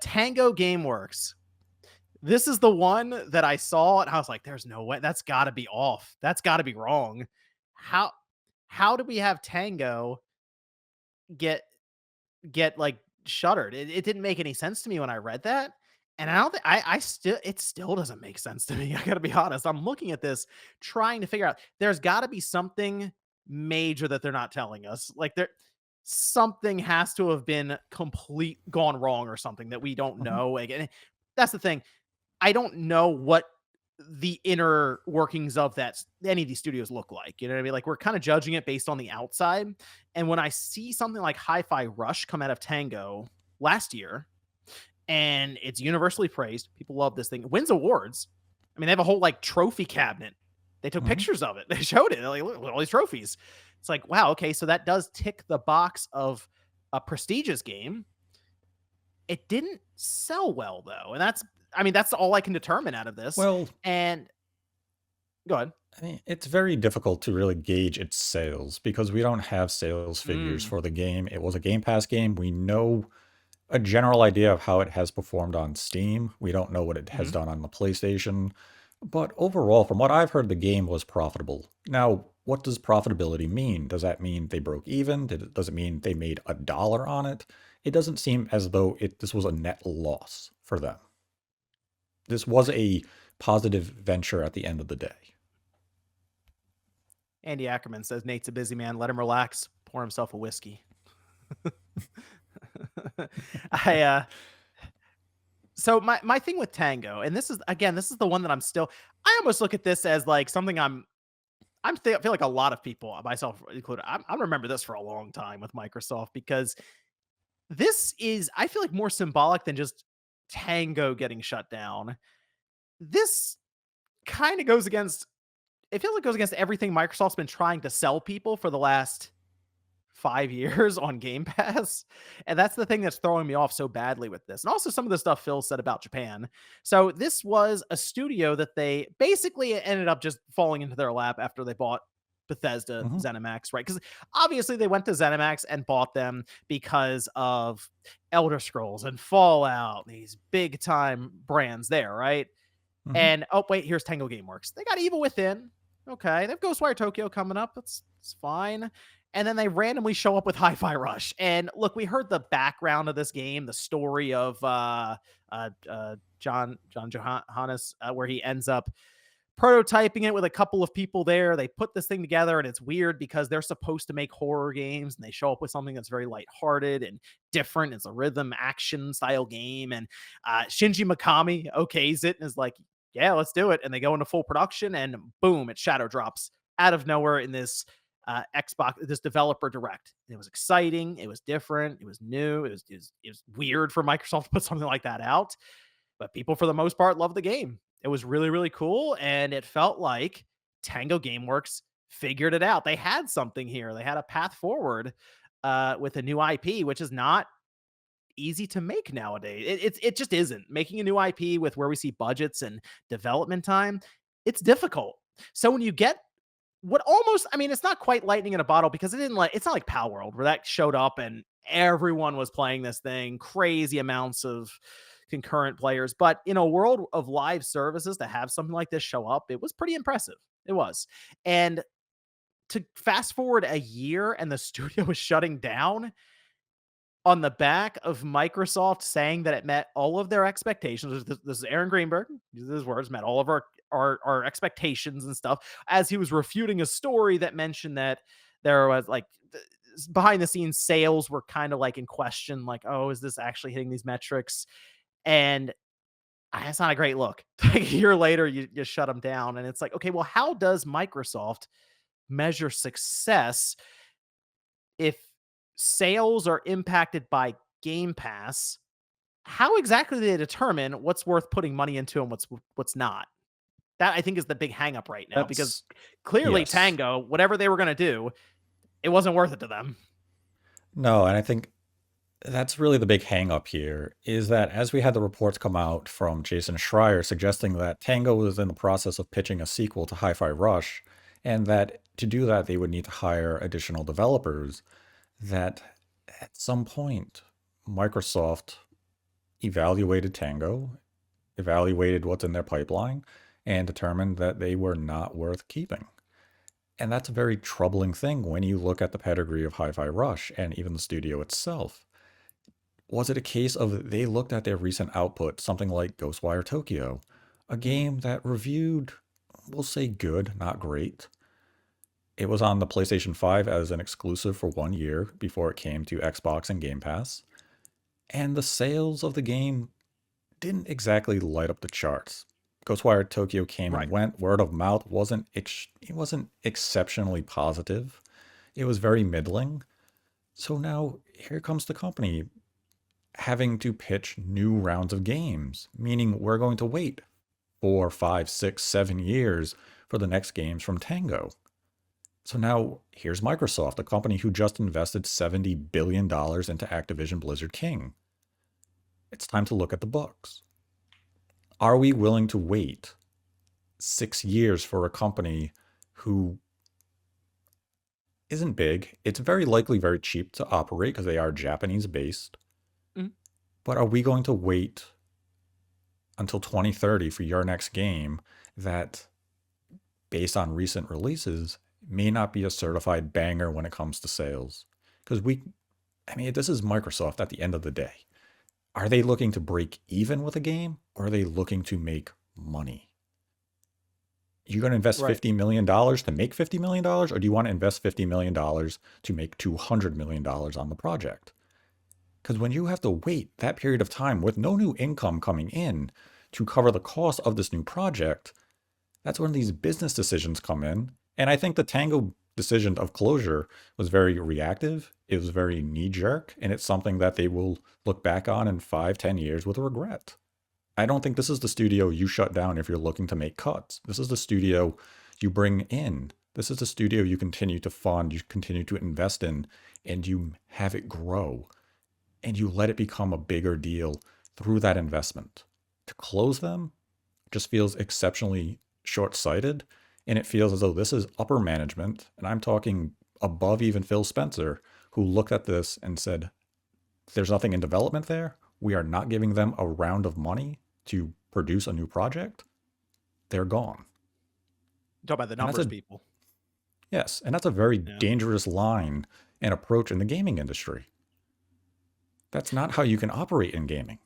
Tango Gameworks. This is the one that I saw and I was like, "There's no way. That's gotta be off. That's gotta be wrong." How how do we have Tango get like, shuttered? It didn't make any sense to me when I read that, and I don't think I still it still doesn't make sense to me, I gotta be honest. I'm looking at this, trying to figure out there's gotta be something major that they're not telling us. Like, something has to have been gone wrong or something that we don't Mhm. know, like, and that's the thing. I don't know what the inner workings of any of these studios look like. You know what I mean? Like, we're kind of judging it based on the outside. And when I see something like Hi-Fi Rush come out of Tango last year, and it's universally praised, people love this thing. It wins awards. I mean, they have a whole like trophy cabinet. They took Mhm. pictures of it. They showed it. They're like, look at all these trophies. It's like, wow, okay, so that does tick the box of a prestigious game. It didn't sell well though, and I mean, that's all I can determine out of this. Well, And go ahead. I mean, it's very difficult to really gauge its sales because we don't have sales figures Mm, for the game. It was a Game Pass game. We know a general idea of how it has performed on Steam. We don't know what it has mhm. done on the PlayStation. But overall, from what I've heard, the game was profitable. Now, what does profitability mean? Does that mean they broke even? Does it mean they made a dollar on it? It doesn't seem as though this was a net loss for them. This was a positive venture at the end of the day. Andy Ackerman says Nate's a busy man. Let him relax. Pour himself a whiskey. I So my thing with Tango, and this is again, this is the one that I almost look at this as like something I feel like a lot of people, myself included, I remember this for a long time with Microsoft because this is, I feel like, more symbolic than just Tango getting shut down. This kind of goes against, it feels like it goes against everything Microsoft's been trying to sell people for the last 5 years on Game Pass. And that's the thing that's throwing me off so badly with this. And also some of the stuff Phil said about Japan. So this was a studio that they basically ended up just falling into their lap after they bought Bethesda Mhm. ZeniMax, right? Because obviously they went to ZeniMax and bought them because of Elder Scrolls and Fallout, these big time brands there, right? Mhm. And oh wait, here's Tango Gameworks. They got Evil Within. Okay, they have Ghostwire Tokyo coming up. That's fine. And then they randomly show up with Hi-Fi Rush. And look, we heard the background of this game, the story of John Johannes, where he ends up prototyping it with a couple of people there. They put this thing together, and it's weird because they're supposed to make horror games, and they show up with something that's very lighthearted and different. It's a rhythm action style game, and Shinji Mikami okays it and is like, "Yeah, let's do it." And they go into full production, and boom, it shadow drops out of nowhere in this Xbox, this developer direct. And it was exciting. It was different. It was new. It was weird for Microsoft to put something like that out, but people for the most part loved the game. It was really, really cool, and it felt like Tango Gameworks figured it out. They had something here. They had a path forward with a new IP, which is not easy to make nowadays. It just isn't. Making a new IP with where we see budgets and development time, it's difficult. So when you get what almost, I mean, it's not quite lightning in a bottle because it's not like Power World where that showed up and everyone was playing this thing, crazy amounts of concurrent players. But in a world of live services to have something like this show up, it was pretty impressive. It was. And to fast forward a year and the studio was shutting down on the back of Microsoft saying that it met all of their expectations. This is Aaron Greenberg. These are his words, met all of our expectations and stuff, as he was refuting a story that mentioned that there was like behind the scenes sales were kind of like in question, like, oh, is this actually hitting these metrics? And that's not a great look. A year later, you shut them down, and it's like, okay, well, how does Microsoft measure success if sales are impacted by Game Pass? How exactly do they determine what's worth putting money into and what's not? That I think is the big hang up right now because That's clearly yes. Tango, whatever they were going to do, it wasn't worth it to them. No, and I think that's really the big hang up here is that as we had the reports come out from Jason Schreier suggesting that Tango was in the process of pitching a sequel to Hi-Fi Rush, and that to do that they would need to hire additional developers, that at some point Microsoft evaluated Tango, evaluated what's in their pipeline, and determined that they were not worth keeping. And that's a very troubling thing when you look at the pedigree of Hi Fi Rush and even the studio itself. Was it a case of they looked at their recent output, something like Ghostwire Tokyo, a game that reviewed, we'll say good, not great? It was on the PlayStation 5 as an exclusive for 1 year before it came to Xbox and Game Pass. And the sales of the game didn't exactly light up the charts. Ghostwire Tokyo came and Right. went. Word of mouth it wasn't exceptionally positive. It was very middling. So now here comes the company having to pitch new rounds of games, meaning we're going to wait 4, 5, 6, 7 years for the next games from Tango. So now here's Microsoft, a company who just invested $70 billion into Activision Blizzard King. It's time to look at the books. Are we willing to wait 6 years for a company who isn't big? It's very likely very cheap to operate because they are Japanese based. Mhm. But are we going to wait until 2030 for your next game that, based on recent releases, may not be a certified banger when it comes to sales? Because I mean, this is Microsoft at the end of the day. Are they looking to break even with a game or are they looking to make money? You're going to invest Right. $50 million to make $50 million, or do you want to invest $50 million to make $200 million on the project? Because when you have to wait that period of time with no new income coming in to cover the cost of this new project, that's when these business decisions come in. And I think the Tango decision of closure was very reactive. It was very knee jerk. And it's something that they will look back on in 5, 10 years with regret. I don't think this is the studio you shut down if you're looking to make cuts. This is the studio you bring in. This is the studio you continue to fund, you continue to invest in, and you have it grow. And you let it become a bigger deal through that investment. To close them just feels exceptionally short sighted. And it feels as though this is upper management. And I'm talking above even Phil Spencer, who looked at this and said, there's nothing in development there. We are not giving them a round of money to produce a new project. They're gone. Talk about the And that's numbers, a, people. yes, and that's a very Yeah. dangerous line and approach in the gaming industry. That's not how you can operate in gaming.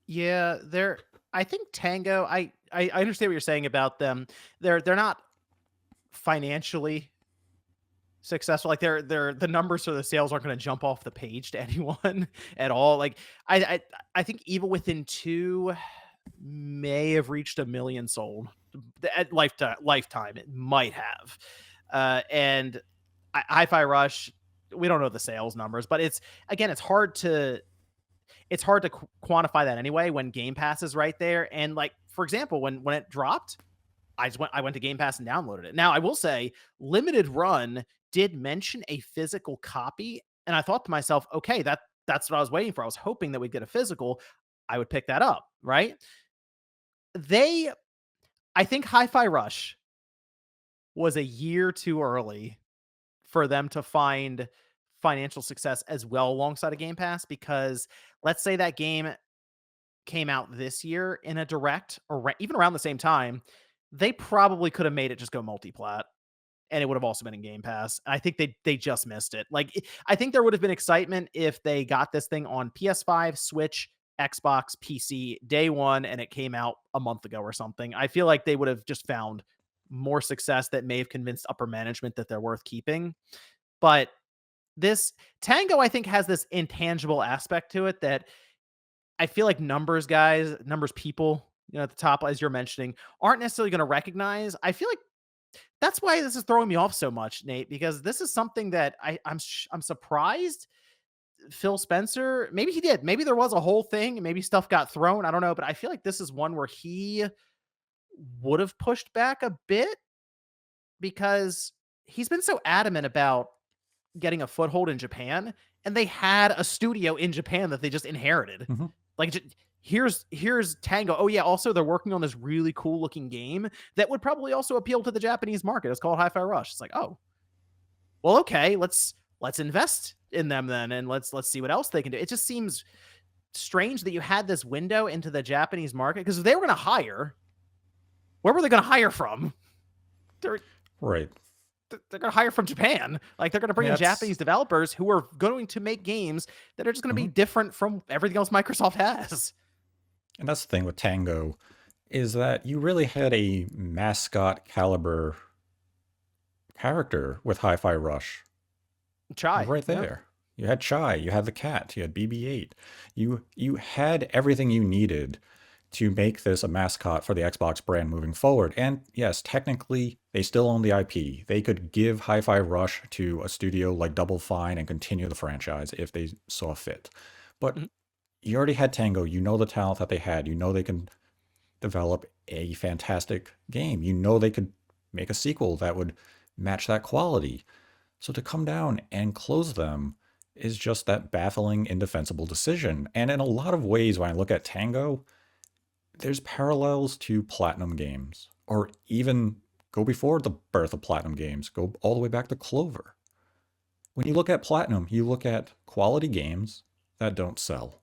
Yeah, they're I think Tango, I understand what you're saying about them. They're not financially successful. Like they're the numbers for the sales aren't going to jump off the page to anyone at all. Like I I I think Evil Within 2 may have reached 1 million sold at lifetime. It might have. And Hi-Fi Rush, we don't know the sales numbers, but it's again, it's hard to quantify that anyway when Game Pass is right there. And like for example, when it dropped, I went to Game Pass and downloaded it. Now I will say, Limited Run did mention a physical copy, and I thought to myself, okay, that's what I was waiting for. I was hoping that we'd get a physical. I would pick that up, right? They, I think Hi-Fi Rush was a year too early for them to find financial success as well alongside a Game Pass because let's say that game came out this year in a direct or even around the same time, they probably could have made it just go multi-plat and it would have also been in Game Pass. I think they just missed it. Like I think there would have been excitement if they got this thing on PS5, Switch, Xbox, PC day one and it came out a month ago or something. I feel like they would have just found more success that may have convinced upper management that they're worth keeping. But this Tango, I think, has this intangible aspect to it that I feel like numbers people, at the top, as you're mentioning, aren't necessarily going to recognize. I feel like that's why this is throwing me off so much, Nate, because this is something that I'm surprised Phil Spencer, maybe he did. Maybe there was a whole thing. Maybe stuff got thrown. I don't know. But I feel like this is one where he would have pushed back a bit because he's been so adamant about getting a foothold in Japan, and they had a studio in Japan that they just inherited. Mhm. Like, here's Tango. Oh yeah, also they're working on this really cool looking game that would probably also appeal to the Japanese market. It's called Hi-Fi Rush. It's like, oh, well, okay, let's invest in them then, and let's see what else they can do. It just seems strange that you had this window into the Japanese market because if they were going to hire, where were they going to hire from? They're Right. they're going to hire from Japan. Like they're going to I bring mean, in Japanese developers who are going to make games that are just going to be mhm. different from everything else Microsoft has. And that's the thing with Tango is that you really had a mascot caliber character with Hi-Fi Rush Chai, right yeah. there. You had Chai, you had the cat, you had BB-8. You had everything you needed to make this a mascot for the Xbox brand moving forward. And yes, technically, they still own the IP. They could give Hi-Fi Rush to a studio like Double Fine and continue the franchise if they saw fit. But Mhm. you already had Tango. You know the talent that they had. You know they can develop a fantastic game. You know they could make a sequel that would match that quality. So to come down and close them is just that baffling, indefensible decision. And in a lot of ways, when I look at Tango, there's parallels to Platinum games, or even go before the birth of Platinum games, go all the way back to Clover. When you look at Platinum, you look at quality games that don't sell.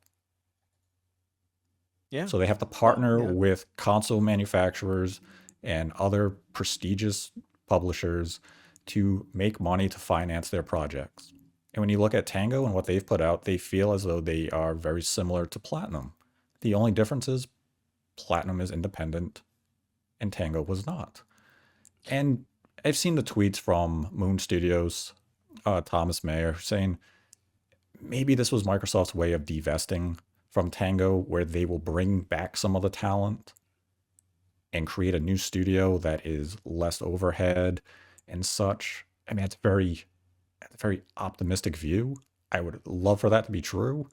Yeah. So they have to Well, partner yeah. with console manufacturers and other prestigious publishers to make money to finance their projects. And when you look at Tango and what they've put out, they feel as though they are very similar to Platinum. The only difference is Platinum is independent and Tango was not. And I've seen the tweets from Moon Studios, Thomas Mayer, saying maybe this was Microsoft's way of divesting from Tango, where they will bring back some of the talent and create a new studio that is less overhead and such. I mean, it's a very optimistic view. I would love for that to be true,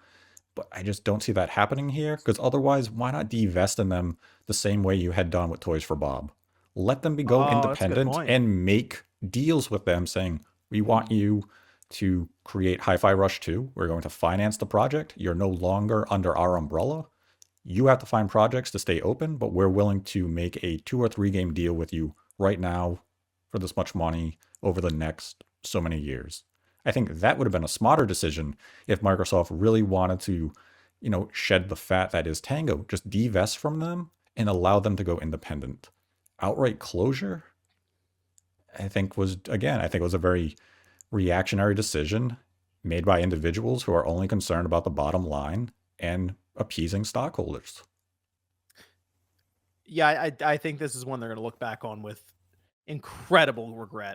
but I just don't see that happening here because otherwise, why not divest in them the same way you had done with Toys for Bob? Let them be go Oh, that's a good independent point. and make deals with them saying, we want Mm. you to create Hi-Fi Rush 2. We're going to finance the project. You're no longer under our umbrella. You have to find projects to stay open, but we're willing to make a 2 or 3 game deal with you right now for this much money over the next so many years. I think that would have been a smarter decision if Microsoft really wanted to, shed the fat that is Tango, just divest from them and allow them to go independent. Outright closure, I think was a very reactionary decision made by individuals who are only concerned about the bottom line and appeasing stockholders. Yeah, I think this is one they're going to look back on with incredible regret.